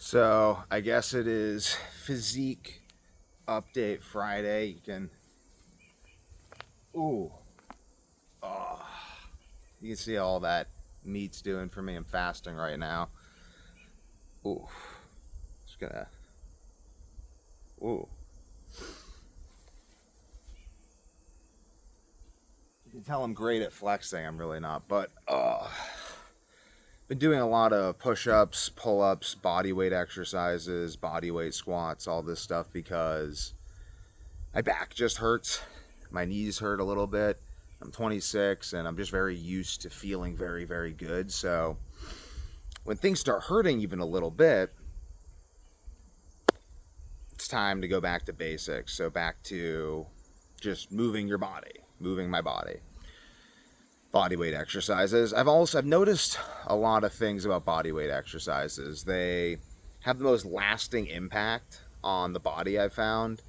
So I guess it is physique update Friday. Ooh, oh, you can see all that meat's doing for me. I'm fasting right now. Ooh, just gonna, ooh. You can tell I'm great at flexing. I'm really not, but been doing a lot of push-ups, pull-ups, body weight exercises, body weight squats, all this stuff because my back just hurts. My knees hurt a little bit. I'm 26 and I'm just very used to feeling very, very good. So when things start hurting even a little bit, it's time to go back to basics. So back to just moving your body, moving my body. Body weight exercises. I've noticed a lot of things about body weight exercises. They have the most lasting impact on the body, I've found.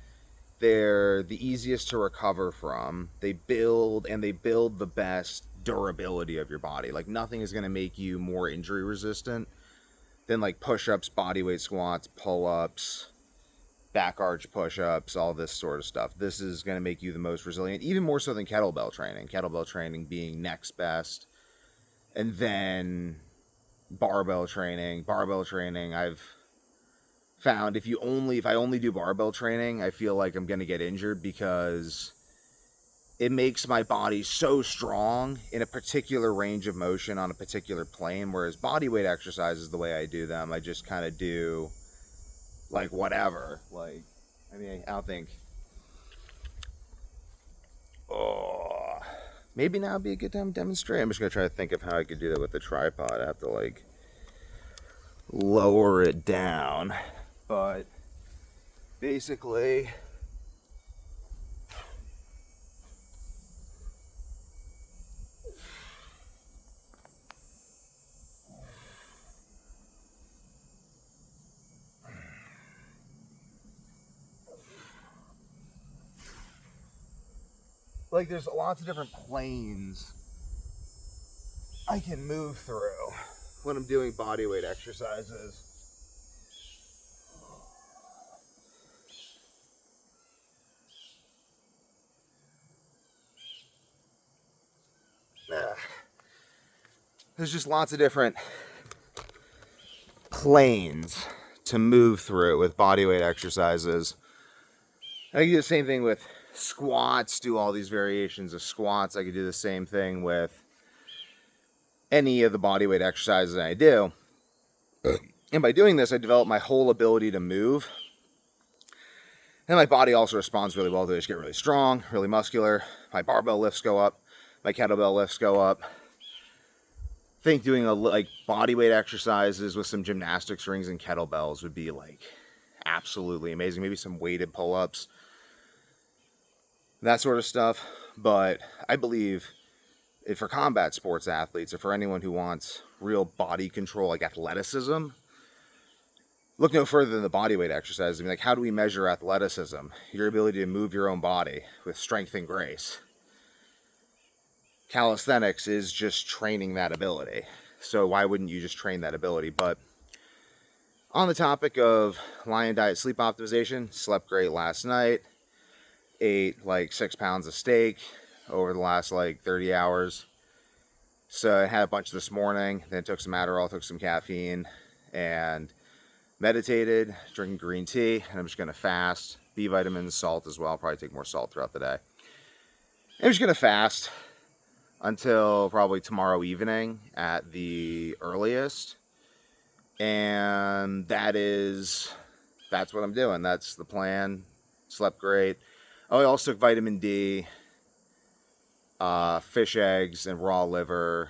They're the easiest to recover from. They build the best durability of your body. Like nothing is going to make you more injury resistant than like push-ups, body weight squats, pull-ups, back arch push-ups, all this sort of stuff. This is going to make you the most resilient, even more so than kettlebell training. Kettlebell training being next best. And then barbell training. Barbell training, I've found if I only do barbell training, I feel like I'm going to get injured because it makes my body so strong in a particular range of motion on a particular plane, whereas body weight exercises, the way I do them, I just kind of do like whatever. Like, I mean, I don't think, oh, maybe now would be a good time to demonstrate. I'm just going to try to think of how I could do that with the tripod. I have to like lower it down, but basically, like there's lots of different planes I can move through when I'm doing body weight exercises. There's just lots of different planes to move through with body weight exercises. I can do the same thing with squats, do all these variations of squats. I could do the same thing with any of the body weight exercises I do. And by doing this, I develop my whole ability to move. And my body also responds really well to it. I just get really strong, really muscular. My barbell lifts go up. My kettlebell lifts go up. I think doing like body weight exercises with some gymnastics rings and kettlebells would be like absolutely amazing. Maybe some weighted pull-ups, that sort of stuff. But I believe for combat sports athletes or for anyone who wants real body control, like athleticism, look no further than the body weight exercises. I mean, like, how do we measure athleticism? Your ability to move your own body with strength and grace. Calisthenics is just training that ability. So why wouldn't you just train that ability? But on the topic of lion diet sleep optimization, slept great last night. Ate like 6 pounds of steak over the last like 30 hours. So I had a bunch this morning, then took some Adderall, took some caffeine, and meditated, drinking green tea, and I'm just going to fast. B vitamins, salt as well. I'll probably take more salt throughout the day. I'm just going to fast until probably tomorrow evening at the earliest. And that's what I'm doing. That's the plan. Slept great. Oh, I also took vitamin D, fish eggs, and raw liver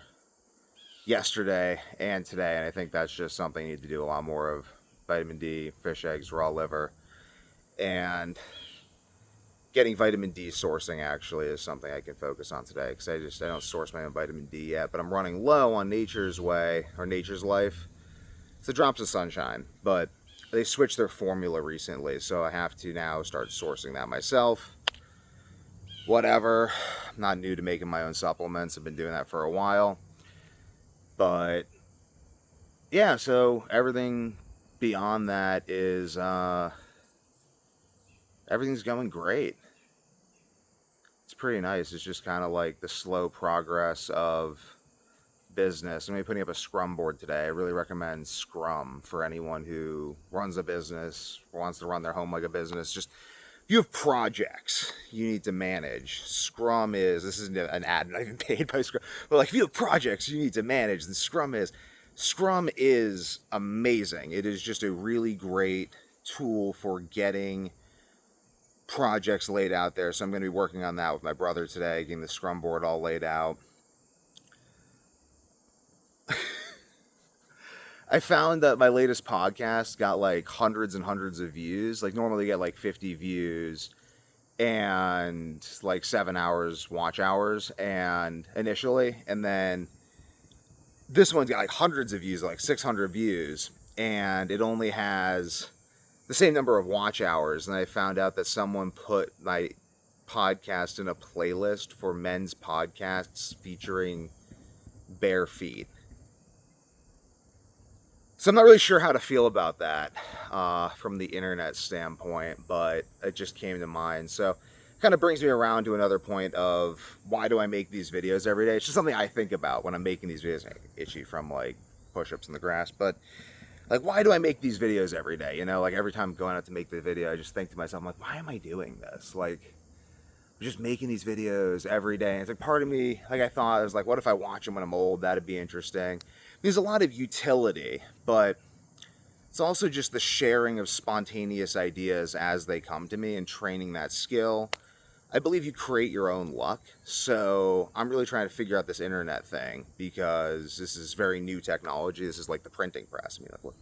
yesterday and today. And I think that's just something I need to do a lot more of. Vitamin D, fish eggs, raw liver, and getting vitamin D sourcing actually is something I can focus on today because I don't source my own vitamin D yet, but I'm running low on Nature's Way or Nature's Life. It's the Drops of Sunshine, but they switched their formula recently, so I have to now start sourcing that myself. Whatever, I'm not new to making my own supplements. I've been doing that for a while, but yeah, so everything beyond that is everything's going great. It's pretty nice. It's just kind of like the slow progress of business. I'm going to be putting up a Scrum board today. I really recommend Scrum for anyone who runs a business, wants to run their home like a business. Just if you have projects you need to manage, Scrum is, this isn't an ad, not even paid by Scrum, but like if you have projects you need to manage, then Scrum is amazing. It is just a really great tool for getting projects laid out there. So I'm going to be working on that with my brother today, getting the Scrum board all laid out. I found that my latest podcast got like hundreds and hundreds of views. Like normally get like 50 views and like 7 hours watch hours and initially, and then this one's got like hundreds of views, like 600 views, and it only has the same number of watch hours. And I found out that someone put my podcast in a playlist for men's podcasts featuring bare feet. So I'm not really sure how to feel about that from the internet standpoint, but it just came to mind. So kind of brings me around to another point of why do I make these videos every day? It's just something I think about when I'm making these videos. I'm itchy from like push-ups in the grass, but like, why do I make these videos every day? You know, like every time I'm going out to make the video, I just think to myself, I'm like, why am I doing this? Like, I'm just making these videos every day. And it's like part of me, like I thought, I was like, what if I watch them when I'm old? That'd be interesting. There's a lot of utility, but it's also just the sharing of spontaneous ideas as they come to me and training that skill. I believe you create your own luck. So I'm really trying to figure out this internet thing because this is very new technology. This is like the printing press. I mean, like,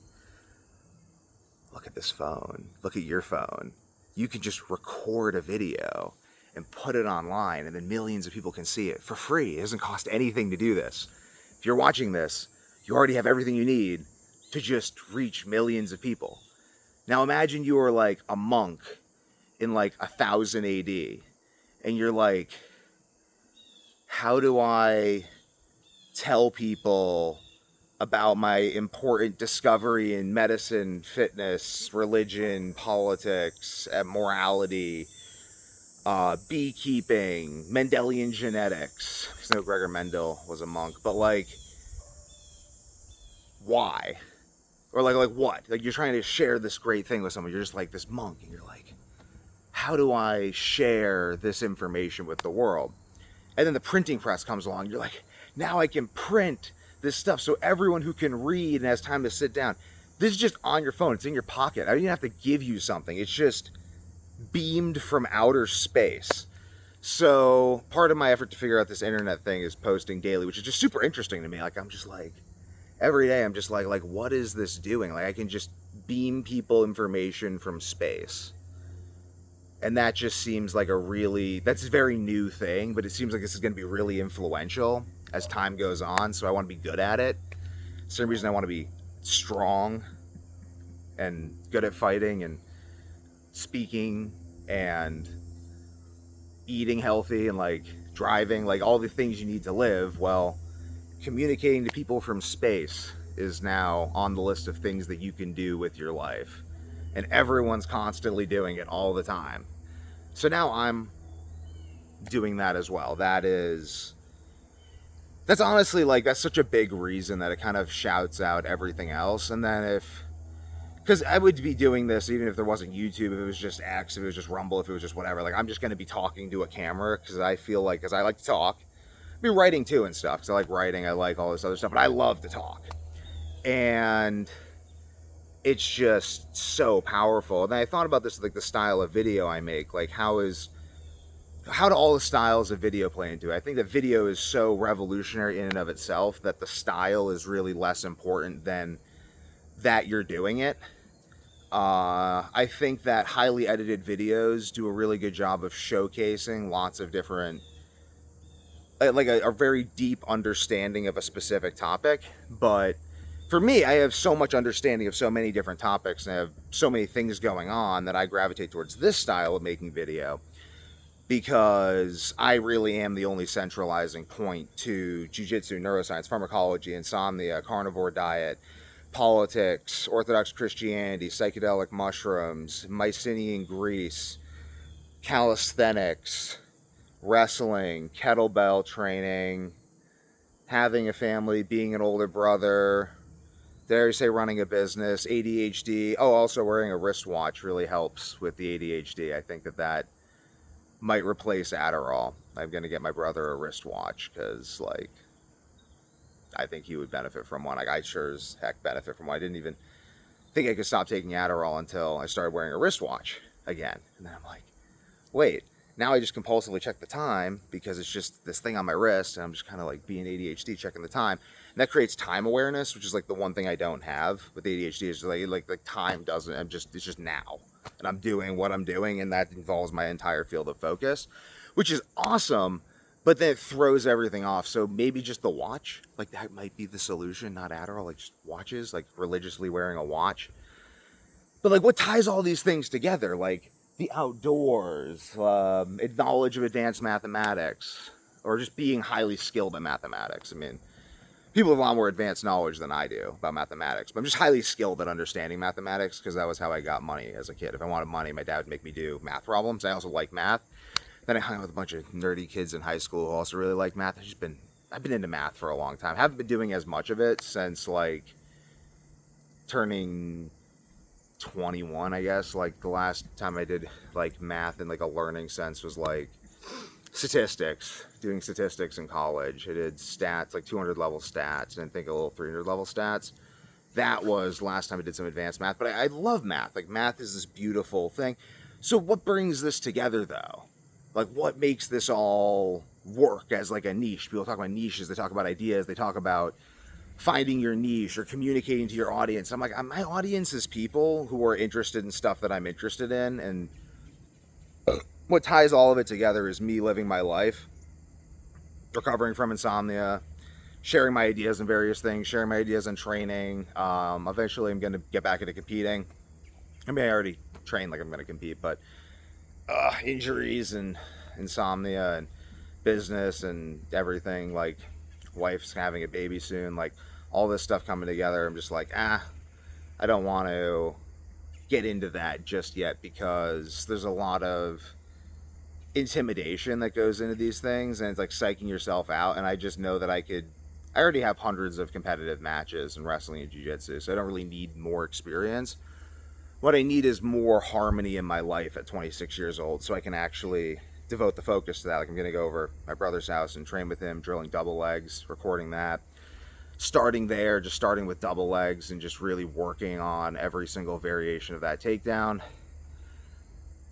look at this phone. Look at your phone. You can just record a video and put it online, and then millions of people can see it for free. It doesn't cost anything to do this. If you're watching this, you already have everything you need to just reach millions of people. Now imagine you were like a monk in like 1000 AD, and you're like, how do I tell people about my important discovery in medicine, fitness, religion, politics, morality, beekeeping, Mendelian genetics? Because no, Gregor Mendel was a monk, but like, why? Or like what? Like, you're trying to share this great thing with someone. You're just like this monk, and you're like, how do I share this information with the world? And then the printing press comes along. You're like, now I can print this stuff so everyone who can read and has time to sit down. This is just on your phone. It's in your pocket. I don't even have to give you something. It's just beamed from outer space. So part of my effort to figure out this internet thing is posting daily, which is just super interesting to me. Like, I'm just like, every day I'm just like, what is this doing? Like, I can just beam people information from space. And that just seems like that's a very new thing, but it seems like this is going to be really influential as time goes on. So I want to be good at it. Same reason I want to be strong and good at fighting and speaking and eating healthy and like driving, like all the things you need to live. Well, communicating to people from space is now on the list of things that you can do with your life. And everyone's constantly doing it all the time. So now I'm doing that as well. That's honestly, like, that's such a big reason that it kind of shouts out everything else. And then because I would be doing this even if there wasn't YouTube, if it was just X, if it was just Rumble, if it was just whatever. Like, I'm just going to be talking to a camera because I feel like, because I like to talk. I mean, writing too and stuff, because I like writing, I like all this other stuff, but I love to talk. And it's just so powerful. And then I thought about this, like the style of video I make, like how do all the styles of video play into it? I think that video is so revolutionary in and of itself that the style is really less important than that you're doing it. I think that highly edited videos do a really good job of showcasing lots of different, like a very deep understanding of a specific topic. But for me, I have so much understanding of so many different topics and I have so many things going on that I gravitate towards this style of making video because I really am the only centralizing point to jiu-jitsu, neuroscience, pharmacology, insomnia, carnivore diet, politics, Orthodox Christianity, psychedelic mushrooms, Mycenaean Greece, calisthenics, wrestling, kettlebell training, having a family, being an older brother, dare I say running a business, ADHD. Oh, also wearing a wristwatch really helps with the ADHD. I think that might replace Adderall. I'm going to get my brother a wristwatch because, like, I think he would benefit from one. Like, I sure as heck benefit from one. I didn't even think I could stop taking Adderall until I started wearing a wristwatch again. And then I'm like, wait, now I just compulsively check the time because it's just this thing on my wrist, and I'm just kind of like being ADHD checking the time. And that creates time awareness, which is like the one thing I don't have with ADHD is like time doesn't, it's just now. And I'm doing what I'm doing, and that involves my entire field of focus, which is awesome. But then it throws everything off. So maybe just the watch, like that might be the solution, not Adderall, like just watches, like religiously wearing a watch. But like what ties all these things together? Like the outdoors, knowledge of advanced mathematics, or just being highly skilled in mathematics. I mean, people have a lot more advanced knowledge than I do about mathematics, but I'm just highly skilled at understanding mathematics because that was how I got money as a kid. If I wanted money, my dad would make me do math problems. I also like math. Then I hung out with a bunch of nerdy kids in high school who also really like math. I've been into math for a long time. Haven't been doing as much of it since like turning 21, I guess. Like the last time I did like math in like a learning sense was like statistics, doing statistics in college. I did stats, like 200 level stats, and I think a little 300 level stats. That was last time I did some advanced math, but I love math. Like math is this beautiful thing. So what brings this together though? Like, what makes this all work as, like, a niche? People talk about niches. They talk about ideas. They talk about finding your niche or communicating to your audience. I'm like, my audience is people who are interested in stuff that I'm interested in. And what ties all of it together is me living my life, recovering from insomnia, sharing my ideas in various things, sharing my ideas in training. Eventually, I'm going to get back into competing. I mean, I already train like I'm going to compete, but injuries and insomnia and business and everything, like wife's having a baby soon, like all this stuff coming together. I'm just like, I don't want to get into that just yet because there's a lot of intimidation that goes into these things, and it's like psyching yourself out. And I just know that I already have hundreds of competitive matches in wrestling and jiu-jitsu, so I don't really need more experience. What I need is more harmony in my life at 26 years old so I can actually devote the focus to that. Like I'm going to go over my brother's house and train with him, drilling double legs, recording that. Starting there, just starting with double legs and just really working on every single variation of that takedown.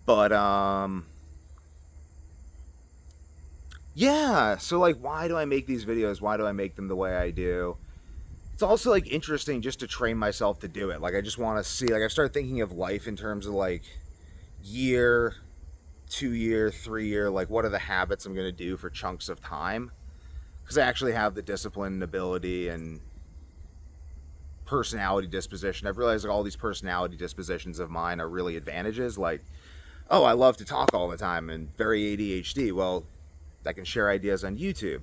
But, yeah, so like why do I make these videos? Why do I make them the way I do? It's also like interesting just to train myself to do it. Like I just want to see, like I've started thinking of life in terms of like year, 2 year, 3 year, like what are the habits I'm going to do for chunks of time? Because I actually have the discipline and ability and personality disposition. I've realized like all these personality dispositions of mine are really advantages. Like, oh, I love to talk all the time and very ADHD. Well, I can share ideas on YouTube.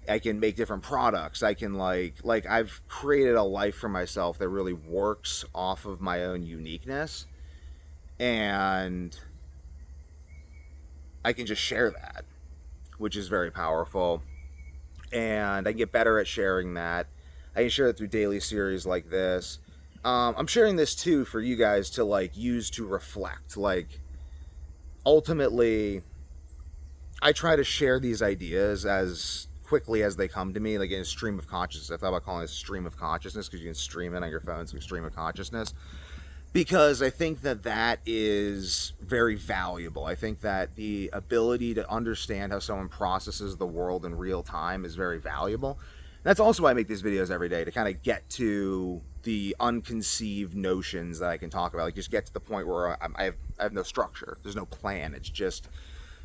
I can make different products. I can like I've created a life for myself that really works off of my own uniqueness, and I can just share that, which is very powerful. And I can get better at sharing that. I can share it through daily series like this. I'm sharing this too for you guys to like use to reflect. Like ultimately, I try to share these ideas as quickly as they come to me, like in a stream of consciousness. I thought about calling it a stream of consciousness because you can stream it on your phone, so stream of consciousness. Because I think that is very valuable. I think that the ability to understand how someone processes the world in real time is very valuable. That's also why I make these videos every day, to kind of get to the unconceived notions that I can talk about. Like just get to the point where I have no structure. There's no plan. It's just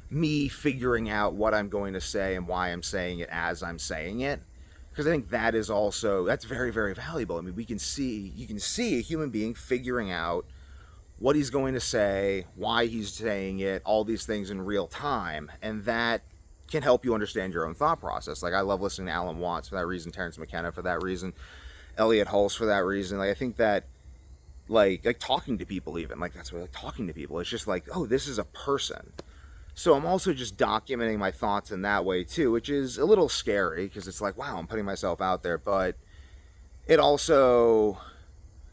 me figuring out what I'm going to say and why I'm saying it as I'm saying it. Because I think that is also, that's very, very valuable. I mean, you can see a human being figuring out what he's going to say, why he's saying it, all these things in real time. And that can help you understand your own thought process. Like I love listening to Alan Watts for that reason, Terrence McKenna for that reason. Elliot Hulse for that reason. Like, I think that like talking to people, even like that's what, like, talking to people, it's just like, oh, this is a person. So I'm also just documenting my thoughts in that way too, which is a little scary because it's like, wow, I'm putting myself out there. But it also,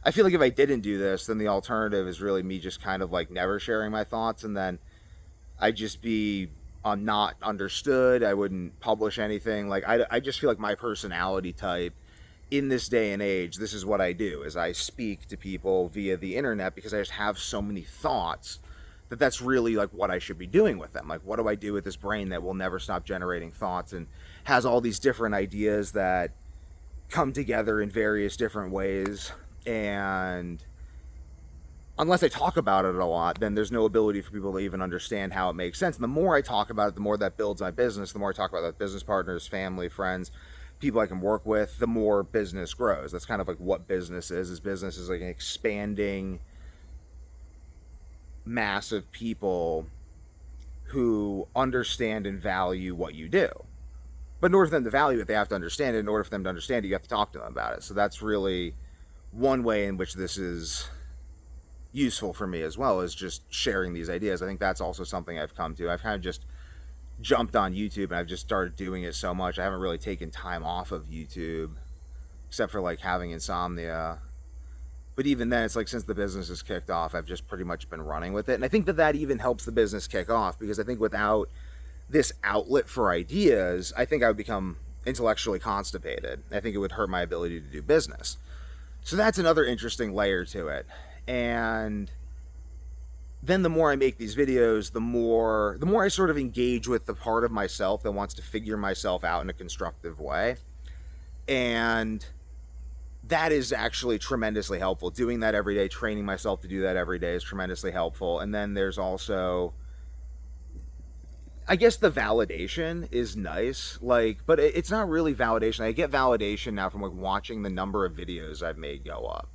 I feel like if I didn't do this, then the alternative is really me just kind of like never sharing my thoughts, and then I'd just be not understood. I wouldn't publish anything. Like, I just feel like my personality type in this day and age, this is what I do, is I speak to people via the internet because I just have so many thoughts that that's really like what I should be doing with them. Like, what do I do with this brain that will never stop generating thoughts and has all these different ideas that come together in various different ways? And unless I talk about it a lot, then there's no ability for people to even understand how it makes sense. And the more I talk about it, the more that builds my business. The more I talk about that, business partners, family, friends, people I can work with, the more business grows. That's kind of like what business is. Business is like an expanding mass of people who understand and value what you do. But in order for them to value it, they have to understand it. In order for them to understand it, you have to talk to them about it. So that's really one way in which this is useful for me as well, is just sharing these ideas. I think that's also something I've come to. I've kind of just jumped on YouTube and I've just started doing it so much. I haven't really taken time off of YouTube except for like having insomnia. But even then, it's like since the business has kicked off, I've just pretty much been running with it. And I think that that even helps the business kick off, because I think without this outlet for ideas, I think I would become intellectually constipated. I think it would hurt my ability to do business. So that's another interesting layer to it. And then the more I make these videos, the more I sort of engage with the part of myself that wants to figure myself out in a constructive way. And that is actually tremendously helpful. Doing that every day, training myself to do that every day is tremendously helpful. And then there's also, I guess, the validation is nice, like, but it's not really validation. I get validation now from like watching the number of videos I've made go up.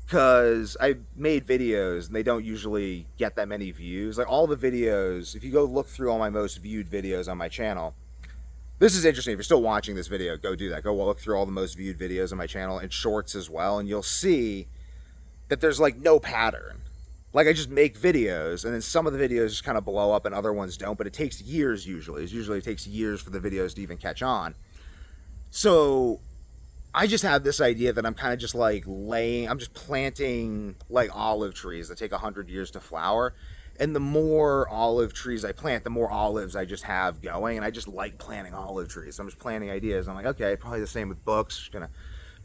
Because I made videos and they don't usually get that many views. Like all the videos, if you go look through all my most viewed videos on my channel, this is interesting. If you're still watching this video, go do that. Go look through all the most viewed videos on my channel and shorts as well, and you'll see that there's like no pattern. Like I just make videos and then some of the videos just kind of blow up and other ones don't, but it takes years usually. It takes years for the videos to even catch on. So I just have this idea that I'm kind of just like I'm just planting like olive trees that take 100 years to flower. And the more olive trees I plant, the more olives I just have going. And I just like planting olive trees. I'm just planting ideas. I'm like, okay, probably the same with books. Just gonna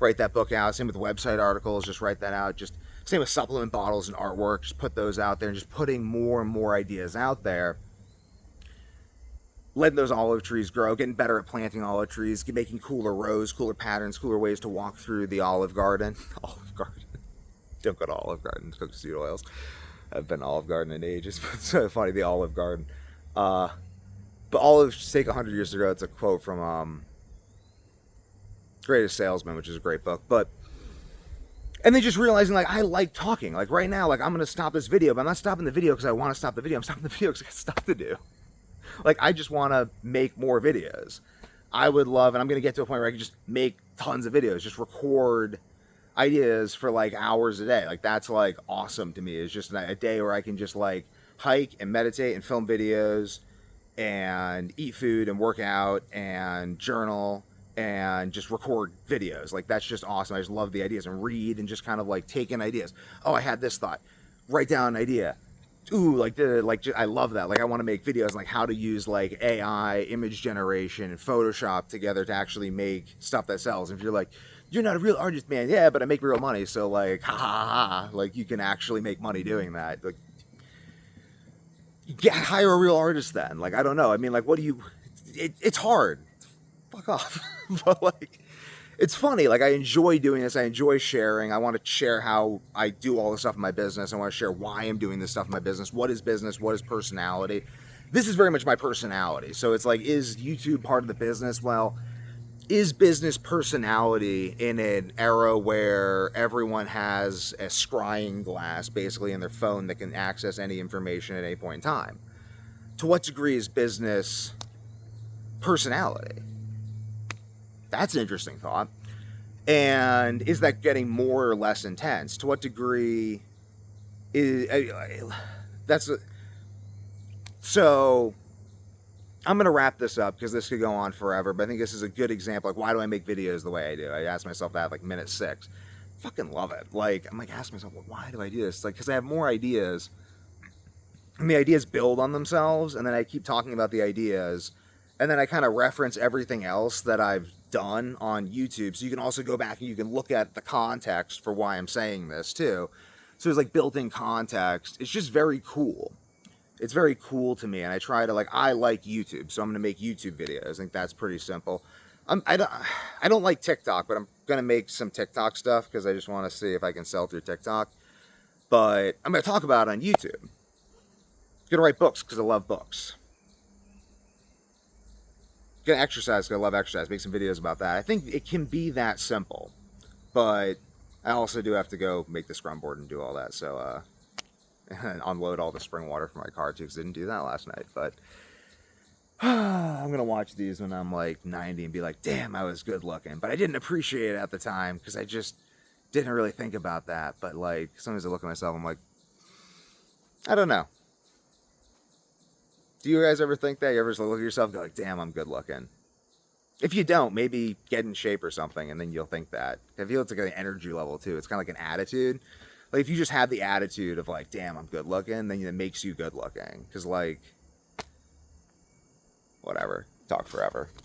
write that book out. Same with website articles, just write that out. Just same with supplement bottles and artwork. Just put those out there and just putting more and more ideas out there. Letting those olive trees grow, getting better at planting olive trees, making cooler rows, cooler patterns, cooler ways to walk through the Olive Garden. Olive Garden. Don't go to Olive Garden to cook seed oils. I've been to Olive Garden in ages, but it's so funny, the Olive Garden. But olives take 100 years to grow. It's a quote from Greatest Salesman, which is a great book. And then just realizing, like, I like talking. Like, right now, like, I'm going to stop this video, but I'm not stopping the video because I want to stop the video. I'm stopping the video because I got stuff to do. Like, I just want to make more videos. I would love, and I'm going to get to a point where I can just make tons of videos, just record ideas for like hours a day. Like, that's like awesome to me. It's just a day where I can just like hike and meditate and film videos and eat food and work out and journal and just record videos. Like, that's just awesome. I just love the ideas and read and just kind of like take in ideas. Oh, I had this thought. Write down an idea. Ooh, I love that. Like, I want to make videos like how to use like AI, image generation, and Photoshop together to actually make stuff that sells. And if you're like, you're not a real artist, man. Yeah, but I make real money. So like, ha ha ha. Like, you can actually make money doing that. Like, hire a real artist then. Like, I don't know. I mean, like, what do you? It's hard. Fuck off. But like, it's funny. Like, I enjoy doing this. I enjoy sharing. I want to share how I do all this stuff in my business. I want to share why I'm doing this stuff in my business. What is business? What is personality? This is very much my personality. So it's like, is YouTube part of the business? Well, is business personality in an era where everyone has a scrying glass basically in their phone that can access any information at any point in time? To what degree is business personality? That's an interesting thought. And is that getting more or less intense? To what degree is that's so I'm going to wrap this up because this could go on forever, but I think this is a good example. Like, why do I make videos the way I do? I ask myself that like minute 6. Fucking love it. Like, I'm like, ask myself, well, why do I do this? Like, because I have more ideas, and the ideas build on themselves, and then I keep talking about the ideas, and then I kind of reference everything else that I've done on YouTube, so you can also go back and you can look at the context for why I'm saying this too. So there's like built-in context. It's just very cool. It's very cool to me, and I try to I like YouTube, so I'm gonna make YouTube videos. I think that's pretty simple. I don't like TikTok, but I'm gonna make some TikTok stuff because I just want to see if I can sell through TikTok. But I'm gonna talk about it on YouTube. I'm gonna write books because I love books. Gonna exercise because I love exercise. Make some videos about that. I think it can be that simple, but I also do have to go make the scrum board and do all that. So and unload all the spring water from my car too, because I didn't do that last night. But I'm gonna watch these when I'm like 90 and be like, damn, I was good looking, but I didn't appreciate it at the time because I just didn't really think about that. But like, sometimes I look at myself, I'm like, I don't know. Do you guys ever think that? You ever just look at yourself and go like, damn, I'm good looking? If you don't, maybe get in shape or something, and then you'll think that. I feel it's like an energy level too. It's kind of like an attitude. Like, if you just have the attitude of like, damn, I'm good looking, then it makes you good looking. Because like, whatever, talk forever.